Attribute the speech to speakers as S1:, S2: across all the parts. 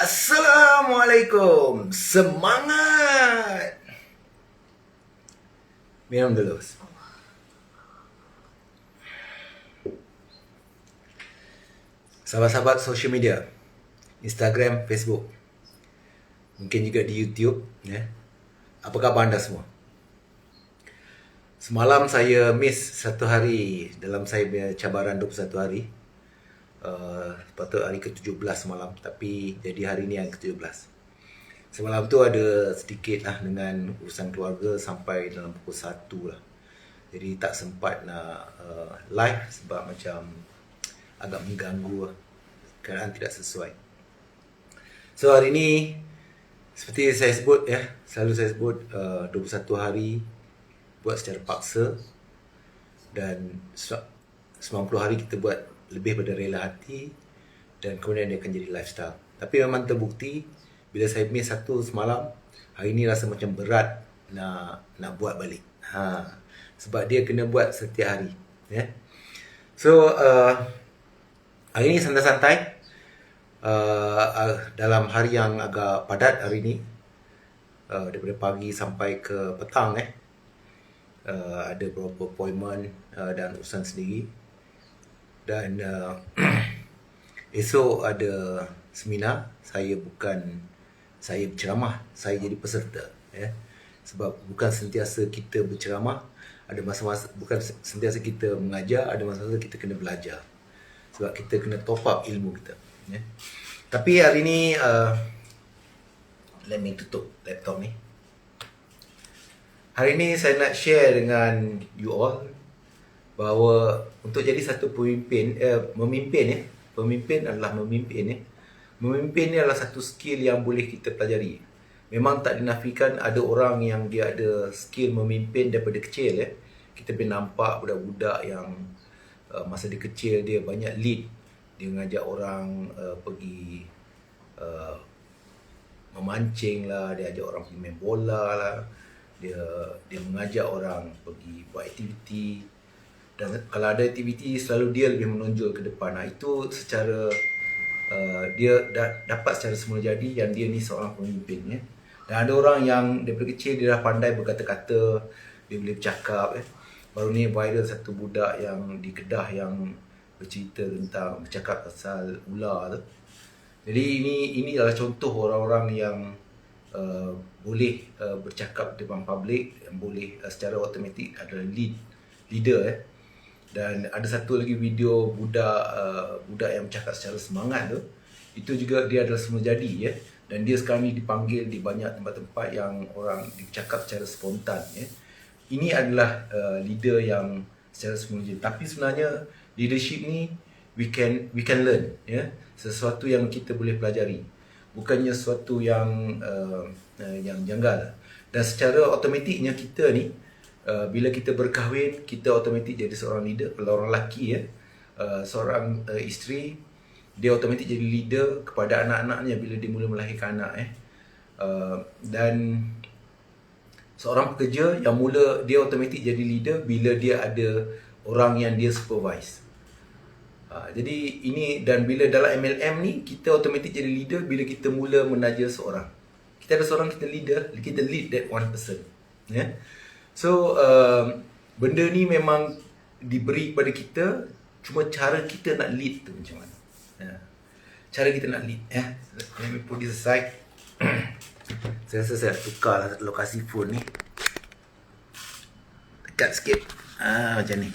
S1: Assalamualaikum. Semangat. Minum dulu. Sahabat-sahabat social media, Instagram, Facebook, mungkin juga di YouTube, ya. Apa khabar anda semua? Semalam saya miss satu hari dalam saya punya cabaran 21 hari. Patut hari ke-17 semalam, tapi jadi hari ni yang ke-17. Semalam tu ada sedikit lah dengan urusan keluarga sampai dalam pukul 1 lah. Jadi tak sempat nak live sebab macam agak mengganggu lah. Keadaan tidak sesuai. So hari ni seperti saya sebut ya, selalu saya sebut 21 hari buat secara paksa, dan 90 hari kita buat lebih pada rela hati, dan kemudian dia akan jadi lifestyle. Tapi memang terbukti bila saya miss satu semalam, hari ni rasa macam berat nak buat balik. Sebab dia kena buat setiap hari, ya. So hari ni santai-santai. Dalam hari yang agak padat hari ni, daripada pagi sampai ke petang, ada beberapa appointment dan urusan sendiri. Dan esok ada seminar. Saya berceramah, saya jadi peserta, ya. Sebab bukan sentiasa kita berceramah, ada masa-masa bukan sentiasa kita mengajar, ada masa-masa kita kena belajar. Sebab kita kena top up ilmu kita, ya. Tapi hari ni let me tutup laptop ni. Hari ni saya nak share dengan you all bahawa untuk jadi satu pemimpin, pemimpin adalah memimpin, Memimpin ni adalah satu skill yang boleh kita pelajari. Memang tak dinafikan ada orang yang dia ada skill memimpin daripada kecil, Kita boleh nampak budak-budak yang masa dia kecil dia banyak lead. Dia mengajak orang pergi memancing lah, dia ajak orang pergi main bola lah. Dia mengajak orang pergi buat aktiviti. Dan kalau ada aktiviti, selalu dia lebih menonjol ke depan. Itu secara dia dapat secara semula jadi yang dia ni seorang pemimpin, ya. Dan ada orang yang daripada kecil dia dah pandai berkata-kata, dia boleh bercakap, Baru ni viral satu budak yang di Kedah yang bercakap pasal ular tu. Jadi ini adalah contoh orang-orang yang boleh bercakap di depan publik, boleh secara automatik adalah leader, Dan ada satu lagi video budak yang bercakap secara semangat tu. Itu juga dia adalah semula jadi, Dan dia sekarang ni dipanggil di banyak tempat-tempat yang orang bercakap secara spontan, Ini adalah leader yang secara semula jadi. Tapi sebenarnya leadership ni we can learn, Sesuatu yang kita boleh pelajari. Bukannya sesuatu yang janggal. Dan secara automatiknya kita ni bila kita berkahwin, kita automatik jadi seorang leader. Kalau orang lelaki, seorang isteri, dia automatik jadi leader kepada anak-anaknya bila dia mula melahirkan anak, Dan seorang pekerja yang mula, dia automatik jadi leader bila dia ada orang yang dia supervise. Jadi ini, dan bila dalam MLM ni, kita automatik jadi leader bila kita mula menaja seorang. Kita ada seorang, kita leader, kita lead that one person, So benda ni memang diberi kepada kita, cuma cara kita nak lead tu macam mana, Cara kita nak lead, Let me put this aside. Saya rasa saya tukar lokasi phone ni, dekat sikit, macam ni.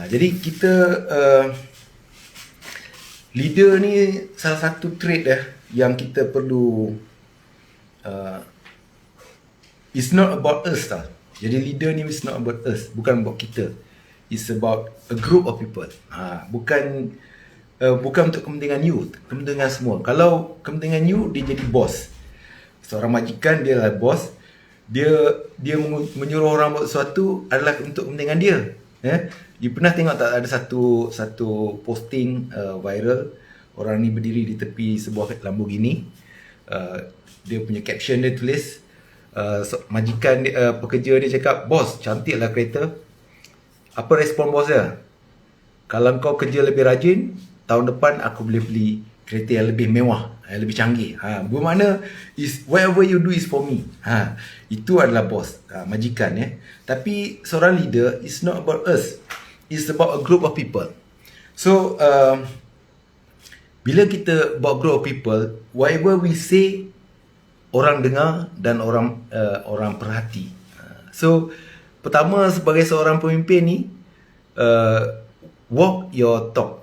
S1: Jadi kita leader ni salah satu trait yang kita perlu. It's not about us tau. Jadi leader ni is not about us, bukan about kita. It's about a group of people. Bukan untuk kepentingan you, kepentingan semua. Kalau kepentingan you, dia jadi bos. Seorang majikan, dia adalah bos. Dia menyuruh orang buat sesuatu adalah untuk kepentingan dia. You pernah tengok tak ada satu posting viral, orang ni berdiri di tepi sebuah Lamborghini. Dia punya caption dia tulis, majikan pekerja dia cakap, "Bos, cantiklah kereta." Apa respon bos dia? "Kalau kau kerja lebih rajin, tahun depan aku boleh beli kereta yang lebih mewah, yang lebih canggih. Bermakna is whatever you do is for me. Itu adalah bos, majikan ya. Tapi seorang leader is not about us. It's about a group of people. So bila kita about group of people, whatever we say orang dengar dan orang perhati. So pertama sebagai seorang pemimpin ni, walk your talk.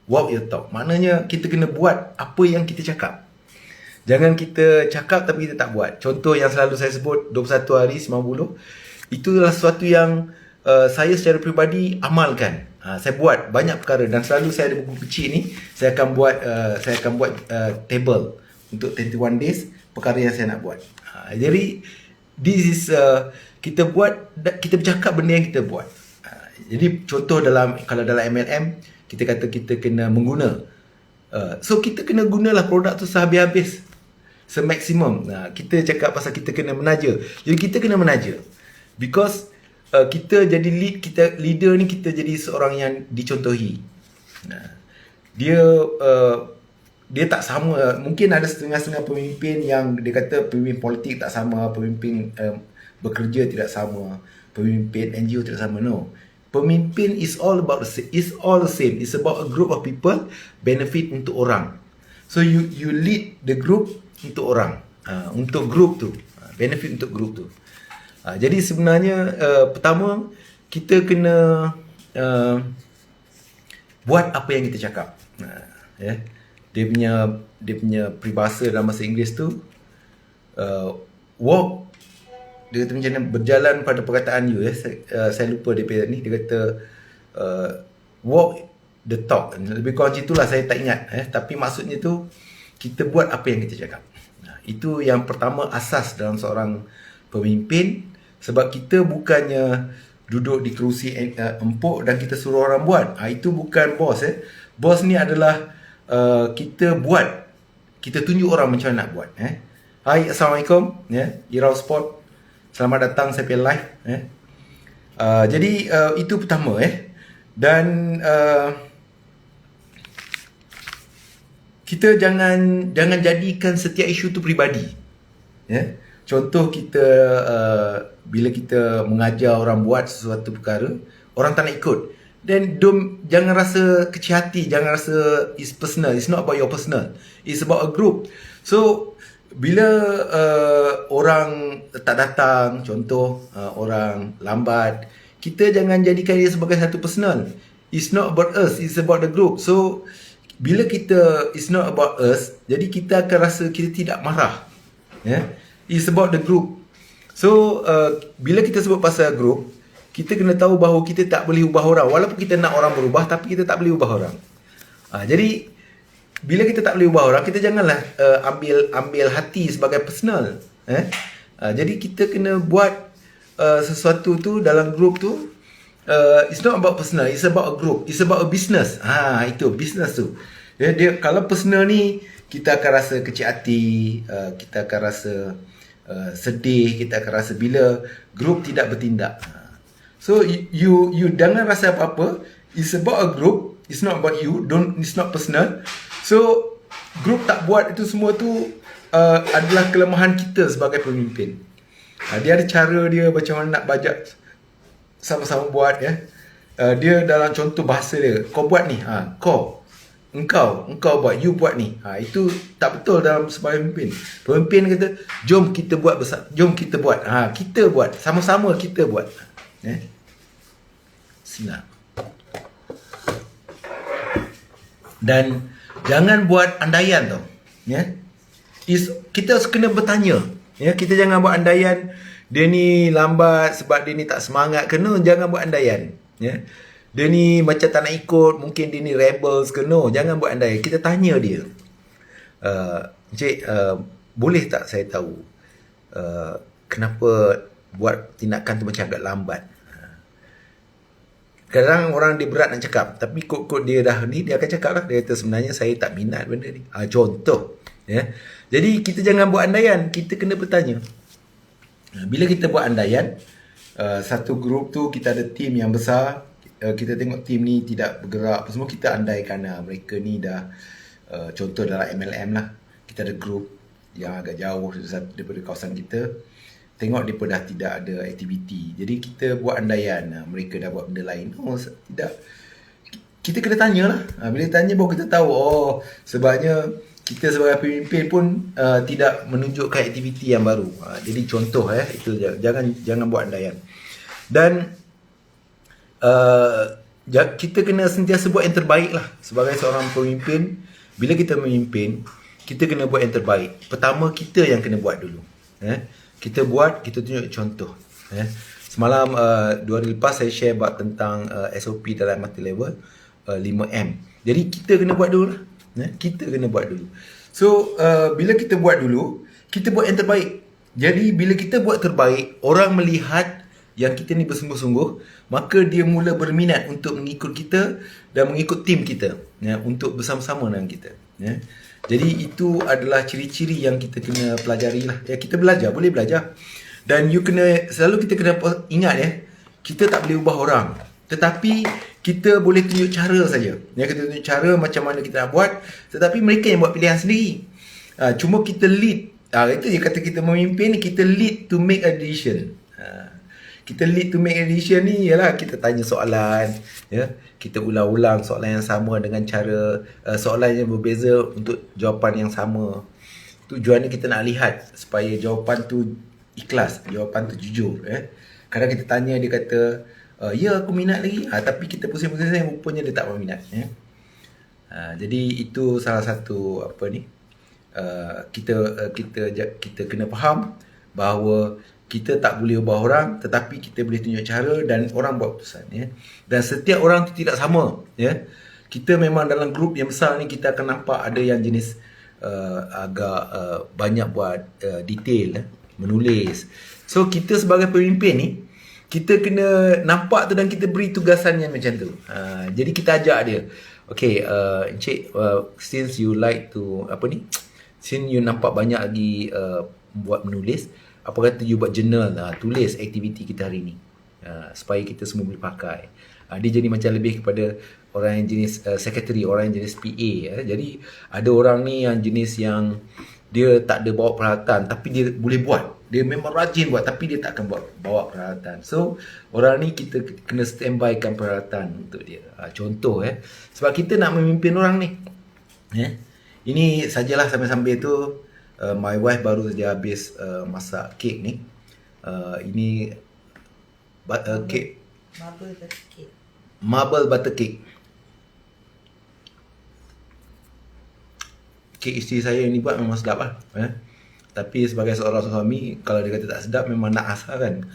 S1: Walk your talk. Maknanya kita kena buat apa yang kita cakap. Jangan kita cakap tapi kita tak buat. Contoh yang selalu saya sebut 21 hari 90. Itulah sesuatu yang saya secara peribadi amalkan. Saya buat banyak perkara dan selalu saya ada buku kecil ni, saya akan buat table untuk 21 days perkara yang saya nak buat. Jadi this is kita bercakap benda yang kita buat. Jadi contoh kalau dalam MLM kita kata kita kena mengguna. So kita kena gunalah produk tu sehabis-habis, semaksimum. Kita cakap pasal kita kena menaja. Jadi kita kena menaja. Because kita jadi leader ni, kita jadi seorang yang dicontohi. Dia tak sama. Mungkin ada setengah-setengah pemimpin yang dia kata pemimpin politik tak sama, pemimpin bekerja tidak sama, pemimpin NGO tidak sama. No. Pemimpin is all the same. It's about a group of people, benefit untuk orang. So you lead the group untuk orang, untuk group tu, benefit untuk group tu. Jadi sebenarnya pertama kita kena buat apa yang kita cakap. Dia punya peribahasa dalam bahasa Inggeris tu, walk, dia kata macam mana, berjalan pada perkataan you. Saya lupa dia ni. Dia kata walk the talk. Lebih kurang macam itulah, saya tak ingat. Tapi maksudnya tu kita buat apa yang kita cakap. Itu yang pertama, asas dalam seorang pemimpin. Sebab kita bukannya duduk di kerusi empuk dan kita suruh orang buat. Itu bukan bos. Bos ni adalah kita buat. Kita tunjuk orang macam mana nak buat. Hai, Assalamualaikum. Irau Sport. Selamat datang saya punya live. Jadi itu pertama. Dan kita jangan jadikan setiap isu tu peribadi. Contoh kita bila kita mengajar orang buat sesuatu perkara, orang tak nak ikut. Then jangan rasa kecil hati, jangan rasa it's personal. It's not about your personal. It's about a group. So bila orang tak datang, contoh orang lambat, kita jangan jadikan dia sebagai satu personal. It's not about us, it's about the group. So bila it's not about us, jadi kita akan rasa kita tidak marah. It's about the group. So bila kita sebut pasal group, kita kena tahu bahawa kita tak boleh ubah orang. Walaupun kita nak orang berubah, tapi kita tak boleh ubah orang. Jadi bila kita tak boleh ubah orang, kita janganlah ambil hati sebagai personal. Jadi kita kena buat sesuatu tu dalam group tu. It's not about personal, it's about a group, it's about a business. Itu business tu. Dia kalau personal ni, kita akan rasa kecil hati, kita akan rasa sedih, kita akan rasa bila group tidak bertindak. So you jangan rasa apa-apa. It's about a group, it's not about you. It's not personal. So group tak buat itu semua tu adalah kelemahan kita sebagai pemimpin. Dia ada cara dia macam mana nak bajak sama-sama buat. Dia dalam contoh bahasa dia, kau buat ni, engkau buat, you buat ni. Itu tak betul dalam sebagai pemimpin. Pemimpin kata, jom kita buat besar, jom kita buat. Kita buat, sama-sama kita buat. Senang. Dan jangan buat andaian tau. Kita kena bertanya. Kita jangan buat andaian dia ni lambat sebab dia ni tak semangat ke. No, jangan buat andaian. Dia ni macam tak nak ikut, mungkin dia ni rebels ke. No, jangan buat andaian. Kita tanya dia. Encik, boleh tak saya tahu kenapa buat tindakan tu macam agak lambat? Kadang orang dia berat nak cakap, tapi kod dia dah ni, dia akan cakap lah. Dia kata sebenarnya saya tak minat benda ni. Contoh. Jadi kita jangan buat andaian, kita kena bertanya. Bila kita buat andaian, satu grup tu kita ada tim yang besar, kita tengok tim ni tidak bergerak apa semua, kita andaikan mereka ni dah contoh dalam MLM lah, kita ada group yang agak jauh daripada kawasan kita, tengok mereka dah tidak ada aktiviti, jadi kita buat andaian mereka dah buat benda lain. Oh tidak, kita kena tanya lah. Bila tanya baru kita tahu, oh sebabnya kita sebagai pemimpin pun tidak menunjukkan aktiviti yang baru. Jadi contoh itu jangan buat andaian. Dan kita kena sentiasa buat yang terbaik lah sebagai seorang pemimpin. Bila kita memimpin, kita kena buat yang terbaik. Pertama kita yang kena buat dulu. Kita buat, kita tunjuk contoh. Semalam 2 hari lepas saya share buat tentang SOP dalam multi level 5M. Jadi kita kena buat dulu lah. Kita kena buat dulu. So bila kita buat dulu, kita buat yang terbaik. Jadi bila kita buat terbaik, orang melihat yang kita ni bersungguh-sungguh, maka dia mula berminat untuk mengikut kita dan mengikut tim kita, untuk bersama-sama dengan kita. Jadi itu adalah ciri-ciri yang kita kena pelajari lah. Kita belajar, boleh belajar. Dan selalu kita kena ingat kita tak boleh ubah orang, tetapi kita boleh tunjuk cara saja. Kita tunjuk cara macam mana kita nak buat, tetapi mereka yang buat pilihan sendiri. Cuma kita lead. Itu je kata kita memimpin ni, kita lead to make a decision. Kita lead to make a decision ni ialah kita tanya soalan, kita ulang-ulang soalan yang sama dengan cara soalan yang berbeza untuk jawapan yang sama. Tujuannya kita nak lihat supaya jawapan tu ikhlas, jawapan tu jujur. Kadang kita tanya, dia kata ya aku minat lagi, tapi kita pusing-pusing rupanya dia tak berminat. Jadi itu salah satu kita kena faham bahawa kita tak boleh ubah orang, tetapi kita boleh tunjuk cara dan orang buat keputusan. Dan setiap orang tu tidak sama. Kita memang dalam grup yang besar ni, kita akan nampak ada yang jenis agak banyak buat detail, menulis. So kita sebagai pemimpin ni, kita kena nampak tu dan kita beri tugasan yang macam tu. Jadi kita ajak dia, okay, Encik, since you like to since you nampak banyak lagi buat menulis, apa kata you buat journal, tulis aktiviti kita hari ni, supaya kita semua boleh pakai. Dia jadi macam lebih kepada orang yang jenis secretary, orang yang jenis PA. Jadi ada orang ni yang jenis yang dia tak ada bawa peralatan, tapi dia boleh buat. Dia memang rajin buat, tapi dia tak akan bawa peralatan. So orang ni kita kena standbykan peralatan untuk dia. Contoh sebab kita nak memimpin orang ni. Ini sajalah sambil-sambil tu. My wife baru saja habis masak kek ni. Ini kek marble butter cake. Kek isteri saya ni buat memang sedap lah. Tapi sebagai seorang suami, kalau dia kata tak sedap, memang nak asal kan.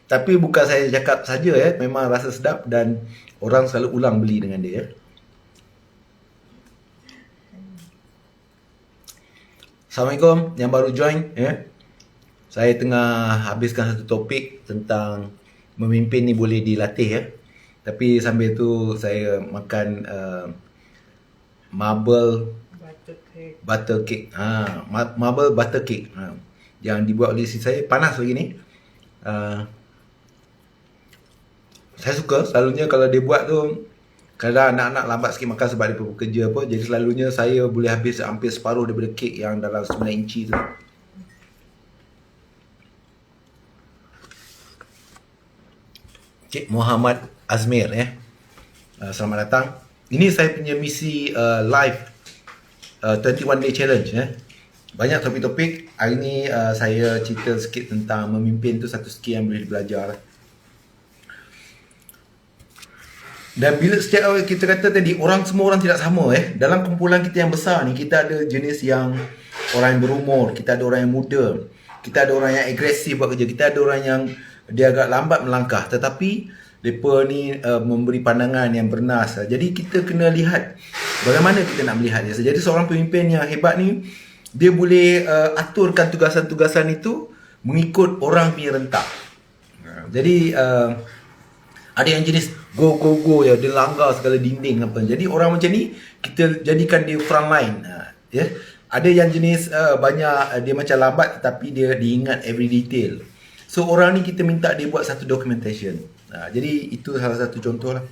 S1: Tapi bukan saya cakap saja, memang rasa sedap dan orang selalu ulang beli dengan dia. Assalamualaikum yang baru join. Saya tengah habiskan satu topik tentang memimpin ni boleh dilatih. Tapi sambil tu saya makan marble butter cake. Marble butter cake yang dibuat oleh isteri saya. Panas lagi ni. Saya suka. Selalunya kalau dia buat tu, kadang anak-anak lambat sikit makan sebab dia bekerja apa. Jadi selalunya saya boleh habis hampir separuh daripada kek yang dalam 9 inci tu. Cik Muhammad Azmir selamat datang. Ini saya punya misi live 21 day challenge. Banyak topik-topik. Hari ni saya cerita sikit tentang memimpin tu, satu skill yang boleh belajar lah. Dan bila setiap kita kata tadi, semua orang tidak sama. Dalam kumpulan kita yang besar ni, kita ada jenis yang orang yang berumur, kita ada orang yang muda, kita ada orang yang agresif buat kerja, kita ada orang yang dia agak lambat melangkah, tetapi mereka ni memberi pandangan yang bernas. Jadi kita kena lihat bagaimana kita nak melihat dia. Jadi seorang pemimpin yang hebat ni, dia boleh aturkan tugasan-tugasan itu mengikut orang punya rentak. Jadi ada yang jenis go ya, dia langgar segala dinding apa. Jadi orang macam ni kita jadikan dia front line. Ada yang jenis banyak dia macam lambat tetapi dia diingat every detail. So orang ni kita minta dia buat satu documentation. Jadi itu salah satu contoh lah.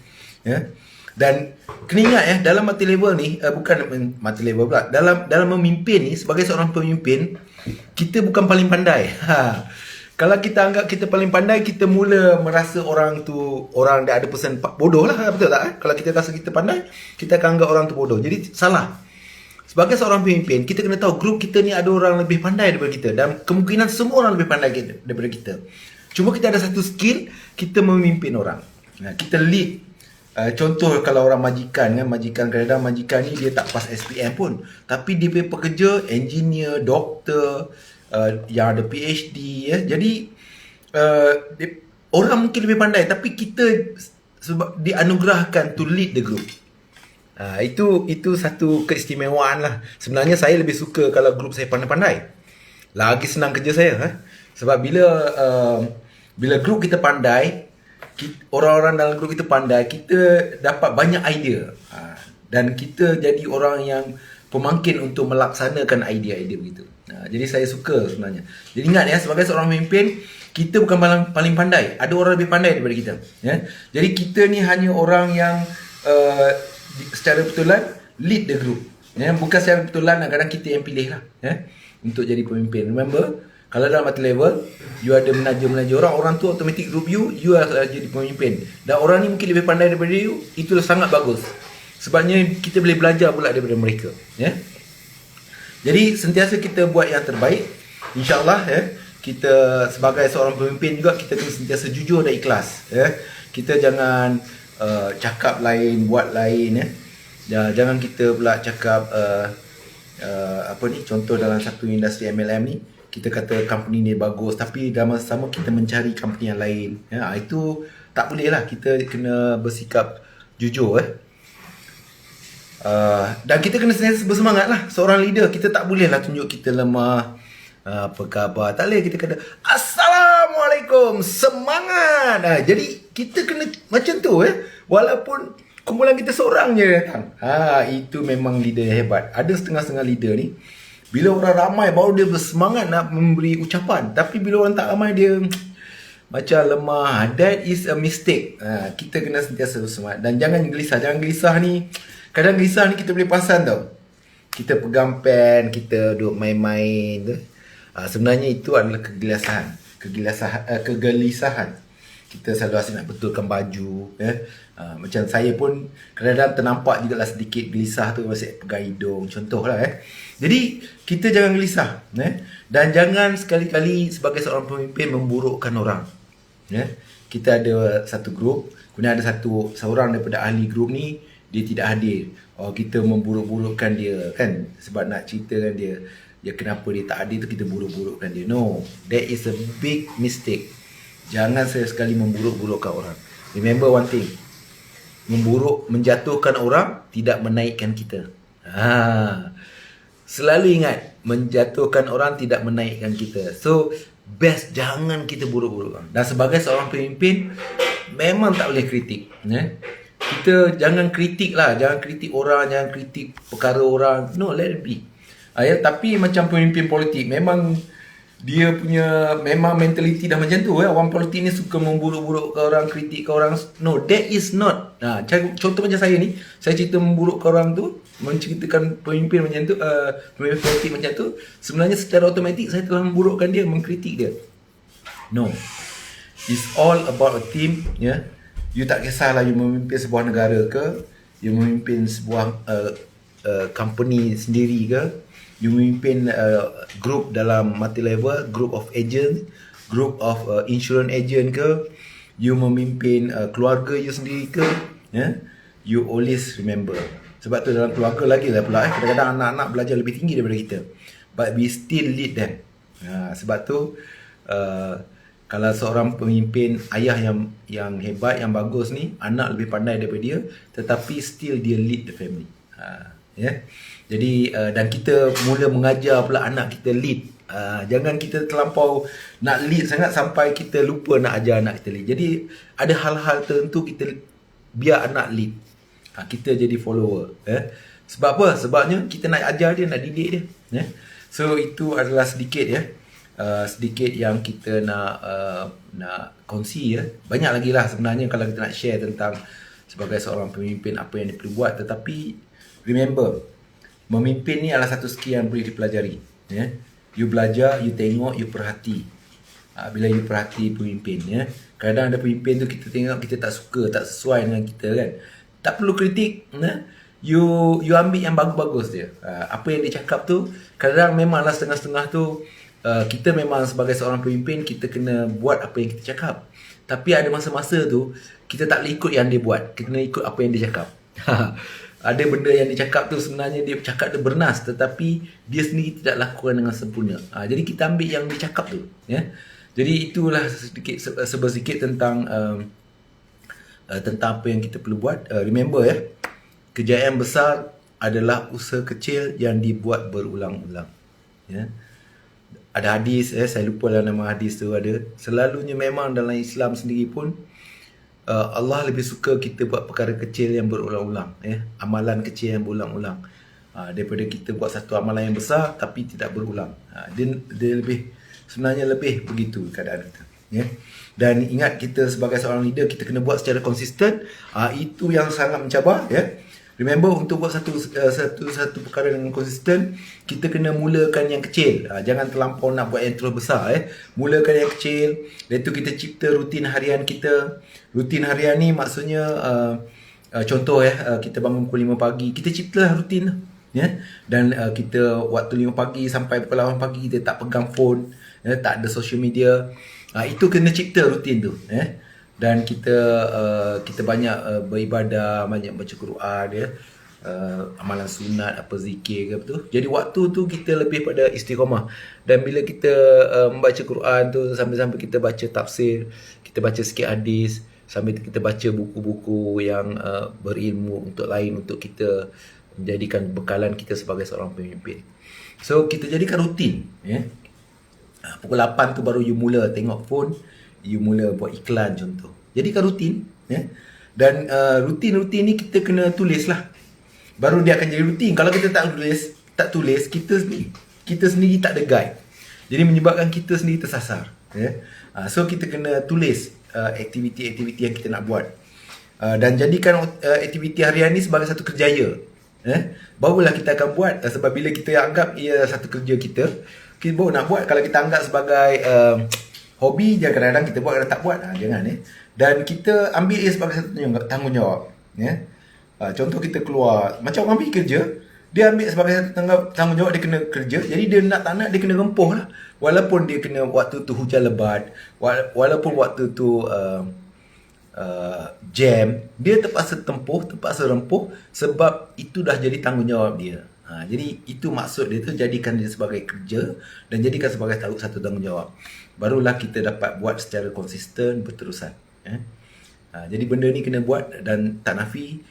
S1: Ya. Dan kena ingat dalam multi level ni, bukan multi level pula, dalam memimpin ni, sebagai seorang pemimpin, kita bukan paling pandai. Kalau kita anggap kita paling pandai, kita mula merasa orang dia ada pesan bodoh lah, betul tak? Kalau kita rasa kita pandai, kita akan anggap orang tu bodoh. Jadi salah. Sebagai seorang pemimpin, kita kena tahu grup kita ni ada orang lebih pandai daripada kita, dan kemungkinan semua orang lebih pandai daripada kita. Cuma kita ada satu skill, kita memimpin orang. Kita lead. Contoh kalau orang majikan kadang-kadang majikan ni dia tak pas SPM pun, tapi dia punya pekerja engineer, doktor, yang ada PhD Jadi orang mungkin lebih pandai, tapi kita sebab dianugerahkan to lead the group. Itu satu keistimewaan lah. Sebenarnya saya lebih suka kalau grup saya pandai-pandai. Lagi senang kerja saya. Sebab bila grup kita pandai, orang-orang dalam grup kita pandai, kita dapat banyak idea. Dan kita jadi orang yang pemangkin untuk melaksanakan idea-idea begitu. Jadi saya suka sebenarnya. Jadi ingat sebagai seorang pemimpin, kita bukan paling pandai. Ada orang lebih pandai daripada kita. Jadi kita ni hanya orang yang secara betulan lead the group. Bukan secara betulan, kadang-kadang kita yang pilih lah untuk jadi pemimpin. Remember, kalau dalam multi level, you ada menaja orang tu automatic group you akan jadi pemimpin. Dan orang ni mungkin lebih pandai daripada you, itulah sangat bagus. Sebabnya kita boleh belajar pula daripada mereka. Jadi sentiasa kita buat yang terbaik. InsyaAllah kita sebagai seorang pemimpin juga, kita kena sentiasa jujur dan ikhlas. Kita jangan cakap lain, buat lain. Jangan kita pula cakap contoh dalam satu industri MLM ni, kita kata company ni bagus, tapi dalam masa sama kita mencari company yang lain. Itu tak boleh lah. Kita kena bersikap jujur. Dan kita kena sentiasa bersemangat lah. Seorang leader, kita tak boleh lah tunjuk kita lemah. Apa khabar? Tak boleh kita kata Assalamualaikum, semangat. Jadi kita kena macam tu. Walaupun kumpulan kita seorang je datang. Itu memang leader yang hebat. Ada setengah-setengah leader ni, bila orang ramai baru dia bersemangat nak memberi ucapan. Tapi bila orang tak ramai, dia macam lemah. That is a mistake. Kita kena sentiasa bersemangat. Dan jangan gelisah. Kadang gelisah ni kita boleh perasan tau. Kita pegang pen, kita duduk main-main tu. Sebenarnya itu adalah kegelisahan. Kita selalu asyik nak betulkan baju. Macam saya pun kadang-kadang ternampak juga lah sedikit gelisah tu, masih pegang hidung. Contoh lah. Jadi kita jangan gelisah. Dan jangan sekali-kali sebagai seorang pemimpin memburukkan orang. Kita ada satu grup, kemudian ada seorang daripada ahli grup ni, dia tidak hadir. Kita memburuk-burukkan dia kan, sebab nak ceritakan dia kenapa dia tak hadir tu, kita buruk-burukkan dia. No, that is a big mistake. Jangan sekali memburuk-burukkan orang. Remember one thing, menjatuhkan orang tidak menaikkan kita. Selalu ingat, menjatuhkan orang tidak menaikkan kita. So best jangan kita buruk-burukkan. Dan sebagai seorang pemimpin, memang tak boleh kritik. Kita jangan kritik lah. Jangan kritik orang, jangan kritik perkara orang. No, let it be. Tapi macam pemimpin politik, memang dia punya mentaliti dah macam tu. Orang politik ni suka memburuk-burukkan orang, kritik ke orang. No, that is not. Contoh macam saya ni, saya cerita memburukkan orang tu, menceritakan pemimpin macam tu, pemimpin politik macam tu, sebenarnya secara automatik saya telah memburukkan dia, mengkritik dia. No. It's all about a team. You tak kisahlah you memimpin sebuah negara ke, you memimpin sebuah company sendiri ke, you memimpin group dalam multi level, group of agents, group of insurance agent ke, you memimpin keluarga you sendiri ke, you always remember. Sebab tu dalam keluarga lagi lah pula, kadang-kadang anak-anak belajar lebih tinggi daripada kita, but we still lead them. Sebab tu kalau seorang pemimpin, ayah yang hebat, yang bagus ni, anak lebih pandai daripada dia, tetapi still dia lead the family. Jadi dan kita mula mengajar pula anak kita lead. Jangan kita terlampau nak lead sangat sampai kita lupa nak ajar anak kita lead. Jadi ada hal-hal tertentu kita biar anak lead. Kita jadi follower. Sebab apa? Sebabnya kita nak ajar dia, nak didik dia. So itu adalah sedikit sedikit yang kita nak kongsi ya. Banyak lagi lah sebenarnya kalau kita nak share tentang sebagai seorang pemimpin apa yang dia perlu buat, tetapi remember, memimpin ni adalah satu skill yang boleh dipelajari ya. You belajar, you tengok, you perhati. Bila you perhati pemimpin ya. Kadang ada pemimpin tu kita tengok kita tak suka, tak sesuai dengan kita kan. Tak perlu kritik ya. You ambil yang bagus-bagus dia. Apa yang dia cakap tu kadang memanglah setengah-setengah tu kita memang sebagai seorang pemimpin kita kena buat apa yang kita cakap. Tapi ada masa-masa tu kita tak boleh ikut yang dia buat. Kita kena ikut apa yang dia cakap. Ada benda yang dia cakap tu sebenarnya dia cakap dia bernas, tetapi dia sendiri tidak lakukan dengan sempurna. Jadi kita ambil yang dia cakap tu ya. Jadi itulah sedikit sedikit tentang tentang apa yang kita perlu buat. Remember ya, kejayaan besar adalah usaha kecil yang dibuat berulang-ulang ya. Ada hadis saya lupa lah nama hadis tu ada. Selalunya memang dalam Islam sendiri pun Allah lebih suka kita buat perkara kecil yang berulang-ulang ya. Amalan kecil yang berulang-ulang daripada kita buat satu amalan yang besar tapi tidak berulang. Dia lebih, sebenarnya lebih begitu keadaan kita ya. Dan ingat, kita sebagai seorang leader kita kena buat secara konsisten. Itu yang sangat mencabar ya. Remember, untuk buat satu perkara dengan konsisten, kita kena mulakan yang kecil. Jangan terlampau nak buat yang terlalu besar Mulakan yang kecil. Dan itu kita cipta rutin harian kita. Rutin harian ni maksudnya contoh kita bangun pukul 5 pagi, kita ciptalah rutin ya. Dan kita waktu 5 pagi sampai pukul 8 pagi kita tak pegang phone tak ada social media. Itu kena cipta rutin tu ya. Dan kita banyak beribadah, banyak baca Quran ya. Amalan sunat, apa zikir ke betul. Jadi waktu tu kita lebih pada istiqamah. Dan bila kita membaca Quran tu, sambil-sambil kita baca tafsir, kita baca sikit hadis, sambil kita baca buku-buku yang berilmu untuk kita menjadikan bekalan kita sebagai seorang pemimpin. So kita jadikan rutin ya. Pukul 8 tu baru you mula tengok phone, you mula buat iklan contoh. Jadikan rutin ya. Dan rutin-rutin ni kita kena tulis lah, baru dia akan jadi rutin. Kalau kita tak tulis kita sendiri tak ada guide, jadi menyebabkan kita sendiri tersasar ya. So kita kena tulis aktiviti-aktiviti yang kita nak buat, dan jadikan aktiviti harian ni sebagai satu kerjaya barulah kita akan buat. Sebab bila kita anggap ia satu kerja kita baru nak buat. Kalau kita anggap sebagai hobi je, kadang-kadang kita buat, kadang tak buat, jangan Dan kita ambil ia sebagai satu tanggungjawab ya. Contoh kita keluar, macam orang pergi kerja, dia ambil sebagai satu tanggungjawab, dia kena kerja. Jadi dia nak tak nak, dia kena rempuh lah. Walaupun dia kena waktu tu hujan lebat, walaupun waktu tu jam, dia terpaksa rempuh, sebab itu dah jadi tanggungjawab dia. Jadi itu maksud dia tu, jadikan dia sebagai kerja dan jadikan sebagai satu tanggungjawab. Barulah kita dapat buat secara konsisten, berterusan jadi benda ni kena buat. Dan tak nafi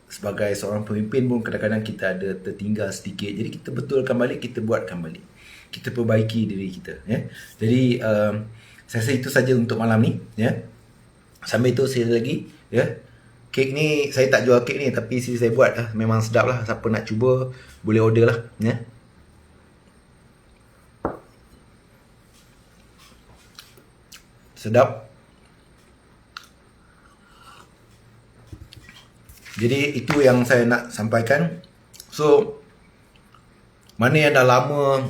S1: sebagai seorang pemimpin pun kadang-kadang kita ada tertinggal sedikit. Jadi kita betulkan balik, kita buatkan balik, kita perbaiki diri kita ya. Jadi saya rasa itu saja untuk malam ni ya. Sambil itu saya lagi ya, kek ni saya tak jual kek ni, tapi saya buat memang sedap lah. Siapa nak cuba boleh order lah ya. Sedap. Jadi itu yang saya nak sampaikan. So mana yang dah lama,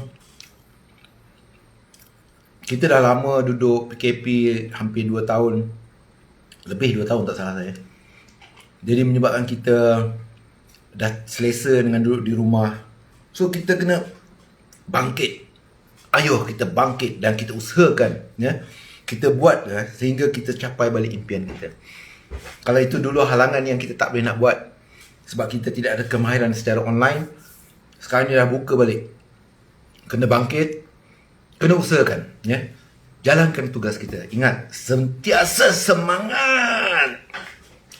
S1: kita dah lama duduk PKP hampir 2 tahun, lebih 2 tahun tak salah saya. Jadi menyebabkan kita dah selesa dengan duduk di rumah. So kita kena bangkit. Ayuh kita bangkit dan kita usahakan ya. Kita buat sehingga kita capai balik impian kita. Kalau itu dulu halangan yang kita tak boleh nak buat sebab kita tidak ada kemahiran secara online, sekarang ni dah buka balik. Kena bangkit, kena usahakan ya. Jalankan tugas kita. Ingat, sentiasa semangat.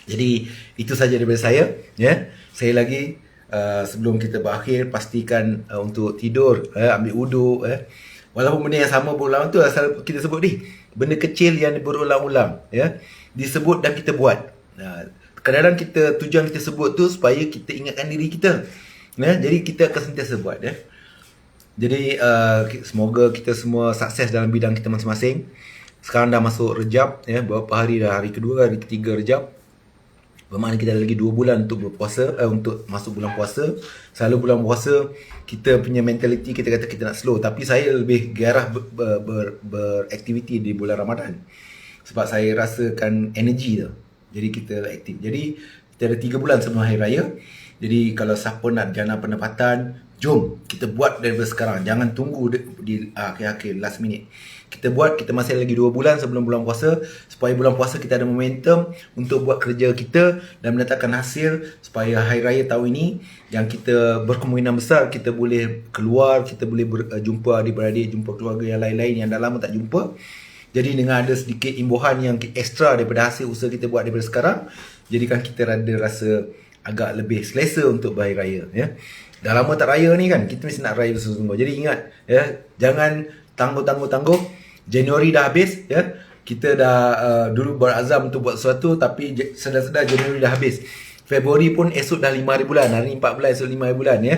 S1: Jadi itu saja daripada saya ya. Saya lagi sebelum kita berakhir, pastikan untuk tidur ambil wuduk Walaupun benda yang sama berulang tu asal kita sebut ni, benda kecil yang berulang-ulang ya, disebut dan kita buat. Kadang-kadang tujuan kita sebut tu supaya kita ingatkan diri kita ya. Jadi kita akan sentiasa buat ya. Jadi semoga kita semua sukses dalam bidang kita masing-masing. Sekarang dah masuk Rejab ya, beberapa hari dah, hari kedua, hari ketiga Rejab. Bermakna kita ada lagi 2 bulan untuk berpuasa, untuk masuk bulan puasa. Selalu bulan puasa kita punya mentality kita kata kita nak slow, tapi saya lebih gairah beraktiviti di bulan Ramadan. Sebab saya rasakan energi tu. Jadi kita aktif. Jadi kita ada 3 bulan sebelum hari raya. Jadi kalau siapa nak jana pendapatan, jom kita buat daripada sekarang. Jangan tunggu di akhir-akhir last minute. Kita buat, kita masih lagi 2 bulan sebelum bulan puasa, supaya bulan puasa kita ada momentum untuk buat kerja kita dan mendatangkan hasil, supaya hari raya tahun ini yang kita berkemungkinan besar kita boleh keluar, kita boleh jumpa adik-beradik, jumpa keluarga yang lain-lain yang dah lama tak jumpa. Jadi dengan ada sedikit imbuhan yang ekstra daripada hasil usaha kita buat daripada sekarang, jadikan kita rasa agak lebih selesa untuk berhari raya ya. Dah lama tak raya ni kan, kita mesti nak raya bersungguh-sungguh. Jadi ingat ya, jangan tangguh-tangguh. Januari dah habis ya. Kita dah dulu berazam untuk buat sesuatu, tapi sedar-sedar Januari dah habis. Februari pun esok dah 5 hari bulan. Hari ni 14, esok 5 hari bulan ya.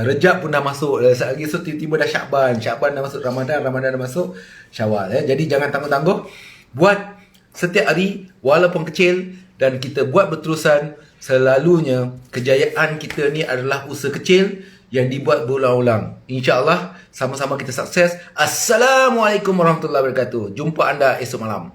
S1: Rejab pun dah masuk. Saat lagi esok tiba-tiba dah Syakban. Syakban dah masuk Ramadan, Ramadan dah masuk Syawal ya. Jadi jangan tangguh-tangguh. Buat setiap hari walaupun kecil, dan kita buat berterusan. Selalunya kejayaan kita ni adalah usaha kecil yang dibuat berulang-ulang. InsyaAllah sama-sama kita sukses. Assalamualaikum warahmatullahi wabarakatuh. Jumpa anda esok malam.